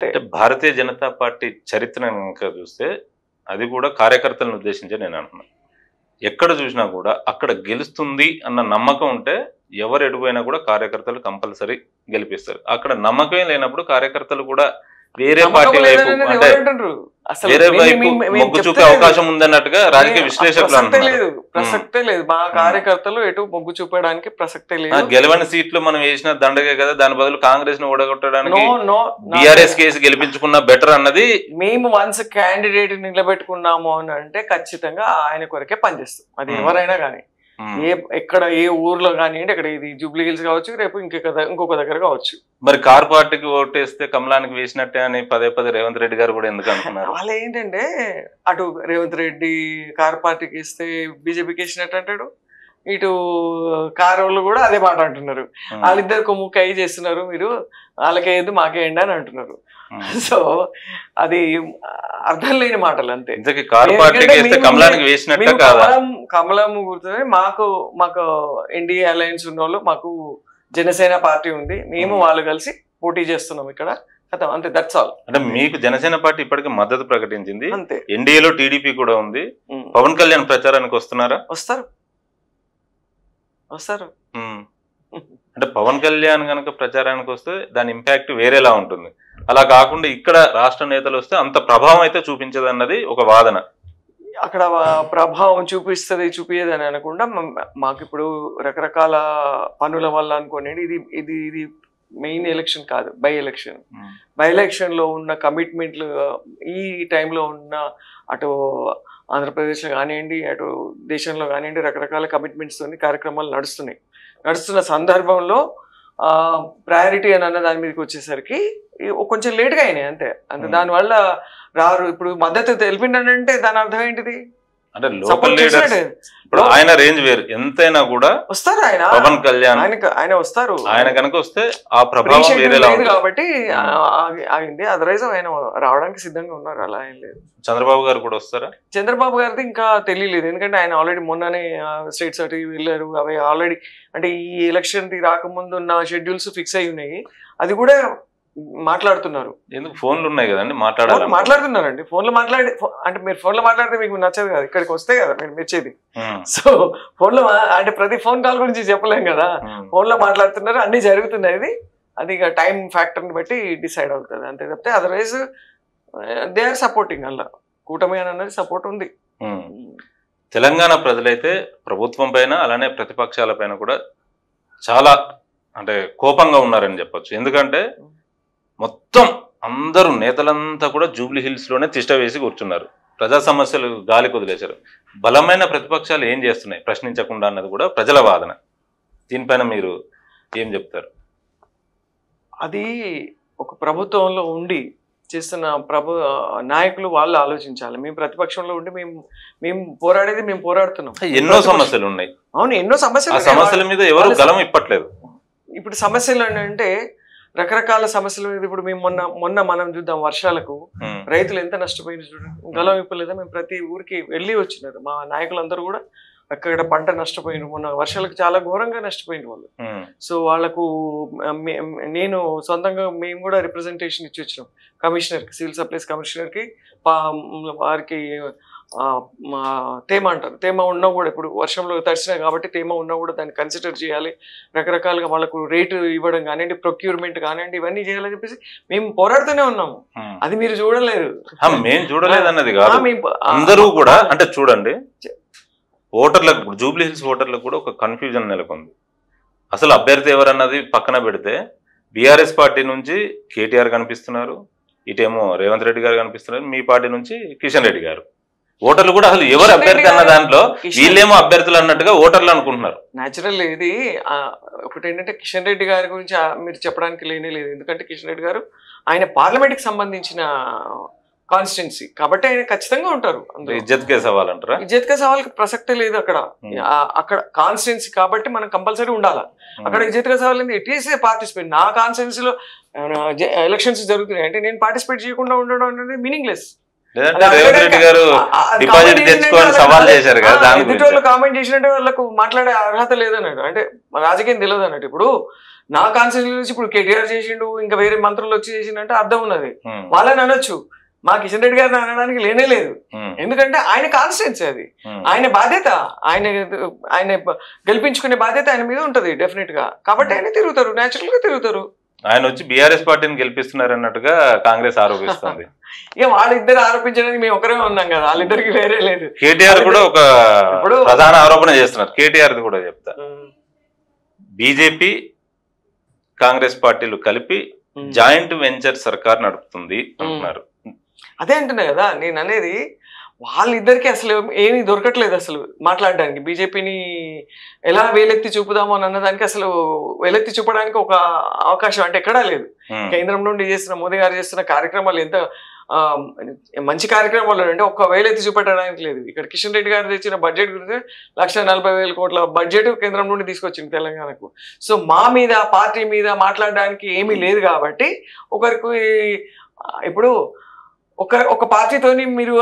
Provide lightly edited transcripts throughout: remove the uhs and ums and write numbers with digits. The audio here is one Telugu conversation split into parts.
అంతే. భారతీయ జనతా పార్టీ చరిత్రను ఇంకా చూస్తే అది కూడా కార్యకర్తలను ఉద్దేశించి నేను అంటున్నాను. ఎక్కడ చూసినా కూడా అక్కడ గెలుస్తుంది అన్న నమ్మకం ఉంటే ఎవరు ఎడిపోయినా కూడా కార్యకర్తలు కంపల్సరీ గెలిపిస్తారు. అక్కడ నమ్మకమే లేనప్పుడు కార్యకర్తలు కూడా వేరే పార్టీ వైపు అంటే వేరే వైపు మొగ్గు చూపే అవకాశం ఉందన్నట్టుగా రాజకీయ విశ్లేషకులు అంటున్నారు. ప్రసక్తే లేదు, మా కార్యకర్తలు ఎటు మొగ్గు చూపడానికి ప్రసక్తే లేదు. గెలవని సీట్లు మనం వేసిన దండగే కదా, దాని బదులు కాంగ్రెస్ ను ఓడగొట్టడానికి బీఆర్ఎస్ కేసు గెలిపించుకున్న బెటర్ అన్నది. మేము వన్స్ క్యాండిడేట్ నిలబెట్టుకున్నాము అని అంటే ఖచ్చితంగా ఆయన కొరకే పనిచేస్తాం, అది ఎవరైనా కానీ. ఎక్కడ ఏ ఊర్లో కానివ్వండి, అక్కడ ఇది జూబ్లీ హిల్స్ కావచ్చు, రేపు ఇంకొక దగ్గర కావచ్చు. మరి కార్ పార్టీకి ఓటేస్తే కమలానికి వేసినట్టే అని పదే పదే రేవంత్ రెడ్డి గారు కూడా ఎందుకు అంటున్నారు? వాళ్ళు ఏంటంటే అటు రేవంత్ రెడ్డి కార్ పార్టీకి ఇస్తే బీజేపీకి వేసినట్టు అంటాడు, ఇటు కార్ వాళ్ళు కూడా అదే మాట అంటున్నారు. వాళ్ళిద్దరు కొమ్ముకి అయి చేస్తున్నారు, మీరు వాళ్ళకేయద్దు మాకేయండి అని అంటున్నారు. సో అది అర్థం లేని మాటలు అంతే. కమలం గుర్తుంది మాకు ఎన్డీఏ అలయన్స్ ఉన్న వాళ్ళు, మాకు జనసేన పార్టీ ఉంది, మేము వాళ్ళు కలిసి పోటీ చేస్తున్నాం ఇక్కడ, అంతే, దట్స్ ఆల్. అంటే మీకు జనసేన పార్టీ ఇప్పటికీ మద్దతు ప్రకటించింది, అంతే. ఎన్డీఏలో టీడీపీ కూడా ఉంది. పవన్ కళ్యాణ్ ప్రచారానికి వస్తున్నారా? వస్తారు. అంటే పవన్ కళ్యాణ్ కనుక ప్రచారానికి వస్తే దాని ఇంపాక్ట్ వేరేలా ఉంటుంది. అలా కాకుండా ఇక్కడ రాష్ట్ర నేతలు వస్తే అంత ప్రభావం అయితే చూపించదు అన్నది ఒక వాదన. అక్కడ ప్రభావం చూపించదని అని అనకుండా మాకు ఇప్పుడు రకరకాల పనుల వల్ల అనుకోండి, ఇది మెయిన్ ఎలక్షన్ కాదు, బై ఎలక్షన్. బై ఎలక్షన్ లో ఉన్న కమిట్మెంట్లు ఈ టైంలో ఉన్న అటు ఆంధ్రప్రదేశ్లో కానివ్వండి, అటు దేశంలో కానివ్వండి, రకరకాల కమిట్మెంట్స్ తోని కార్యక్రమాలు నడుస్తున్న సందర్భంలో ప్రయారిటీ అని అన్న దాని మీదకి వచ్చేసరికి కొంచెం లేట్గా అయినాయి అంతే. దానివల్ల రారు. ఇప్పుడు మద్దతు తెలిపిండంటే దాని అర్థం ఏంటిది? అంటే లోకల్ లీడర్స్ ఇప్పుడు ఆయన రేంజ్ వేరు, ఎంతైనా కూడా వస్తారు. ఆయన పవన్ కళ్యాణ్ ఆయన వస్తారు. ఆయన కనుక వస్తే ఆ ప్రభావం వేరేలా ఉంటుంది కాబట్టి ఆగింది. అదర్వైజ్ ఆయన రావడానికి సిద్ధంగా ఉన్నారు, అలా ఏం లేదు. చంద్రబాబు గారు కూడా వస్తారా? చంద్రబాబు గారిది ఇంకా తెలియలేదు, ఎందుకంటే ఆయన ఆల్రెడీ మొన్ననే స్టేట్ సర్టిఫికేట్ వెళ్ళారు. అవి ఆల్రెడీ అంటే ఈ ఎలక్షన్ రాకముందు ఉన్న షెడ్యూల్స్ ఫిక్స్ అయి ఉన్నాయి, అది కూడా మాట్లాడుతున్నారు. ఎందుకు ఫోన్లు ఉన్నాయి కదండి, మాట్లాడుతున్నారండి. ఫోన్లో మాట్లాడి అంటే మీరు ఫోన్లో మాట్లాడితే మీకు నచ్చదు కదా, ఇక్కడికి వస్తే కదా మీరు మెచ్చేది. సో ఫోన్లో అంటే ప్రతి ఫోన్ కాల్ గురించి చెప్పలేం కదా, ఫోన్లో మాట్లాడుతున్నారు, అన్ని జరుగుతున్నాయి. అది ఇక టైం ఫ్యాక్టర్ని బట్టి డిసైడ్ అవుతుంది అంతే తప్పితే అదర్వైజ్ దే ఆర్ సపోర్టింగ్. అలా కూటమి అనేది సపోర్ట్ ఉంది. తెలంగాణ ప్రజలైతే ప్రభుత్వం పైన అలానే ప్రతిపక్షాల పైన కూడా చాలా అంటే కోపంగా ఉన్నారని చెప్పొచ్చు. ఎందుకంటే మొత్తం అందరూ నేతలంతా కూడా జూబ్లీ హిల్స్ లోనే తిష్ట వేసి కూర్చున్నారు, ప్రజా సమస్యలు గాలి కొదిలేశారు. బలమైన ప్రతిపక్షాలు ఏం చేస్తున్నాయి ప్రశ్నించకుండా అన్నది కూడా ప్రజల వాదన. దీనిపైన మీరు ఏం చెప్తారు? అది ఒక ప్రభుత్వంలో ఉండి చేస్తున్న నాయకులు వాళ్ళు ఆలోచించాలి. మేము ప్రతిపక్షంలో ఉండి మేము పోరాడేది మేము పోరాడుతున్నాం. ఎన్నో సమస్యలు ఉన్నాయి. అవును, ఎన్నో సమస్యల మీద ఎవరు గలం ఇప్పట్లేదు. ఇప్పుడు సమస్యలు అంటే రకరకాల సమస్యలు. ఇప్పుడు మేము మొన్న మనం చూద్దాం, వర్షాలకు రైతులు ఎంత నష్టపోయింది చూడండి, గలం ఇప్పలేదా? మేము ప్రతి ఊరికి వెళ్ళి వచ్చినారు మా నాయకులందరూ కూడా. అక్కడ పంట నష్టపోయినారు, మొన్న వర్షాలకు చాలా ఘోరంగా నష్టపోయిన వాళ్ళు. సో వాళ్ళకు నేను సొంతంగా మేము కూడా రిప్రజెంటేషన్ ఇచ్చి వచ్చినాం కమిషనర్కి, సివిల్ సప్లైస్ కమిషనర్కి. వారికి తేమ అంటారు, తేమ ఉన్నా కూడా ఇప్పుడు వర్షంలో తడిసినాయి కాబట్టి తేమ ఉన్నా కూడా దాన్ని కన్సిడర్ చేయాలి. రకరకాలుగా వాళ్ళకు రేటు ఇవ్వడం కానివ్వండి, ప్రొక్యూర్మెంట్ కానివ్వండి, ఇవన్నీ చేయాలని చెప్పేసి మేము పోరాడుతూనే ఉన్నాము. అది మీరు చూడలేదు. మేము చూడలేదు అన్నది కాదు, అందరూ కూడా. అంటే చూడండి, ఓటర్లకు ఇప్పుడు జూబ్లీ హిల్స్ ఓటర్లకు కూడా ఒక కన్ఫ్యూజన్ నెలకొంది. అసలు అభ్యర్థి ఎవరన్నది పక్కన పెడితే బీఆర్ఎస్ పార్టీ నుంచి కేటీఆర్ కనిపిస్తున్నారు, ఇటేమో రేవంత్ రెడ్డి గారు కనిపిస్తున్నారు, మీ పార్టీ నుంచి కిషన్ రెడ్డి గారు. ఓటర్లు కూడా అసలు ఎవరు అభ్యర్థి అన్న దాంట్లో వీళ్ళేమో అభ్యర్థులు అన్నట్టుగా ఓటర్లు అనుకుంటున్నారు. న్యాచురల్ ఇది ఒకటి ఏంటంటే కిషన్ రెడ్డి గారి గురించి మీరు చెప్పడానికి లేనే లేదు. ఎందుకంటే కిషన్ రెడ్డి గారు ఆయన పార్లమెంట్ కి సంబంధించిన కాన్స్టిట్యున్సీ కాబట్టి ఆయన ఖచ్చితంగా ఉంటారు. ఇజ్జత్ కే సవాల్ అంటారా? ఇజ్జత్ కే సవాల్ ప్రసక్తే లేదు అక్కడ. అక్కడ కాన్స్టిట్యున్సీ కాబట్టి మనం కంపల్సరీ ఉండాలి. అక్కడ ఇజ్జత్ కే సవాల్ ఏంటి? It is a participate. నా కాన్స్టిట్యున్సీలో ఎలక్షన్స్ జరుగుతున్నాయి అంటే నేను పార్టిసిపేట్ చేయకుండా ఉండడం అనేది మీనింగ్లెస్. ఎదుటోళ్ళు కామెంట్ చేసినట్టు వాళ్ళకు మాట్లాడే అర్హత లేదన్నాడు. అంటే రాజకీయం తెలియదు అన్నట్టు. ఇప్పుడు నా కాన్స్టిట్యూన్సీ నుంచి ఇప్పుడు కేటీఆర్ చేసిండు, ఇంకా వేరే మంత్రులు వచ్చి చేసిండంటే అర్థం ఉన్నది. వాళ్ళని అనొచ్చు, మా కిషన్ రెడ్డి గారిని అనడానికి లేనే లేదు. ఎందుకంటే ఆయన కాన్స్టిట్యున్సీ అది, ఆయన బాధ్యత, ఆయన గెలిపించుకునే బాధ్యత ఆయన మీద ఉంటది డెఫినెట్ గా. కాబట్టి ఆయన తిరుగుతారు, న్యాచురల్ గా తిరుగుతారు. ఆయన వచ్చి బీఆర్ఎస్ పార్టీని గెలిపిస్తున్నారు అన్నట్టుగా కాంగ్రెస్ ఆరోపిస్తుంది. ఇక వాళ్ళిద్దరు ఆరోపించడానికి మేము ఒకరే ఉన్నాం కదా, వాళ్ళిద్దరికి వేరే లేదు. కేటీఆర్ కూడా ఒక ప్రధాన ఆరోపణ చేస్తున్నారు. కేటీఆర్ కూడా చెప్తా, బీజేపీ కాంగ్రెస్ పార్టీలు కలిపి జాయింట్ వెంచర్ సర్కార్ నడుపుతుంది అంటున్నారు. అదే అంటున్నా కదా నేను అనేది, వాళ్ళిద్దరికి అసలు ఏమీ దొరకట్లేదు అసలు మాట్లాడడానికి. బీజేపీని ఎలా వేలెత్తి చూపుదాము అని అన్నదానికి అసలు వేలెత్తి చూపడానికి ఒక అవకాశం అంటే ఎక్కడా లేదు. కేంద్రం నుండి చేస్తున్న మోదీ గారు చేస్తున్న కార్యక్రమాలు ఎంత మంచి కార్యక్రమాలు అంటే ఒక్క వేలెత్తి చూపెట్టడానికి లేదు. ఇక్కడ కిషన్ రెడ్డి గారు తెచ్చిన బడ్జెట్ గురించి 1,40,000 కోట్ల బడ్జెట్ కేంద్రం నుండి తీసుకొచ్చింది తెలంగాణకు. సో మా మీద పార్టీ మీద మాట్లాడడానికి ఏమీ లేదు కాబట్టి ఒకరికి ఇప్పుడు ఒక పార్టీతోని మీరు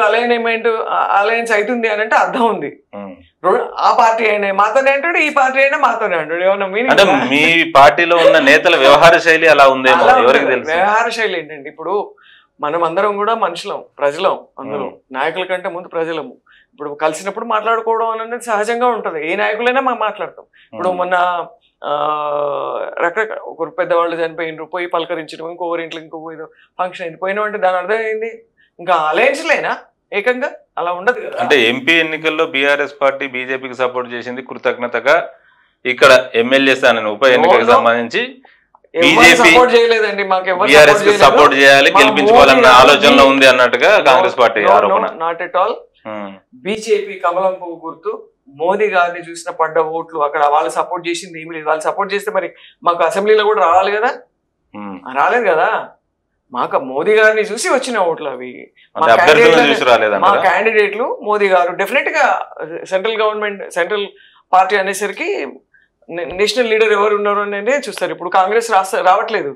అలయన్స్ అవుతుంది అని అంటే అర్థం ఉంది. ఆ పార్టీ అయినా మాతోనే అంటాడు, ఈ పార్టీ అయినా మాతోనే అంటాడు. ఏమన్నా అంటే మీ పార్టీలో ఉన్న నేతల వ్యవహార శైలి అలా ఉందేమో, ఎవరికి తెలుసు. వ్యవహార శైలి ఏంటంటే, ఇప్పుడు మనం అందరం కూడా మనుషులం, ప్రజలం, అందరం నాయకుల కంటే ముందు ప్రజలము. ఇప్పుడు కలిసినప్పుడు మాట్లాడుకోవడం అనేది సహజంగా ఉంటది, ఏ నాయకులైనా మనం మాట్లాడతాం. ఇప్పుడు మొన్న రకరకాల ఒకరు పెద్దవాళ్ళు చనిపోయినరు, పోయి పలకరించడం, ఇంకొకరి ఇంట్లో ఇంకొక ఏదో ఫంక్షన్ అయింది, పోయినాం అంటే దాని అర్థం ఏంది? ఇంకా అలయన్స్లేనా ఏకంగా? అలా ఉండదు కదా. అంటే ఎంపీ ఎన్నికల్లో బీఆర్ఎస్ పార్టీ బీజేపీకి సపోర్ట్ చేసింది, కృతజ్ఞతగా ఇక్కడ ఎమ్మెల్యే స్థానాన్ని ఉప ఎన్నికకు సంబంధించి బీజేపీ సపోర్ట్ చేయాలి, గెలిపించుకోవాలన్న ఆలోచనలో ఉంది అన్నట్టుగా కాంగ్రెస్ పార్టీ ఆరోపణ. Not at all. బీజేపీ కమలం పువ్వు గుర్తు, మోదీ గారిని చూసిన పడ్డ ఓట్లు, అక్కడ వాళ్ళు సపోర్ట్ చేసింది ఏమి లేదు. వాళ్ళు సపోర్ట్ చేస్తే మరి మాకు అసెంబ్లీలో కూడా రావాలి కదా, రాలేదు కదా. మాకు మోదీ గారిని చూసి వచ్చిన ఓట్లు అవి. మా క్యాండిడేట్లు మోదీ గారు డెఫినెట్ గా సెంట్రల్ గవర్నమెంట్, సెంట్రల్ పార్టీ అనేసరికి నేషనల్ లీడర్ ఎవరు ఉన్నారు అనేది చూస్తారు. ఇప్పుడు కాంగ్రెస్ రావట్లేదు.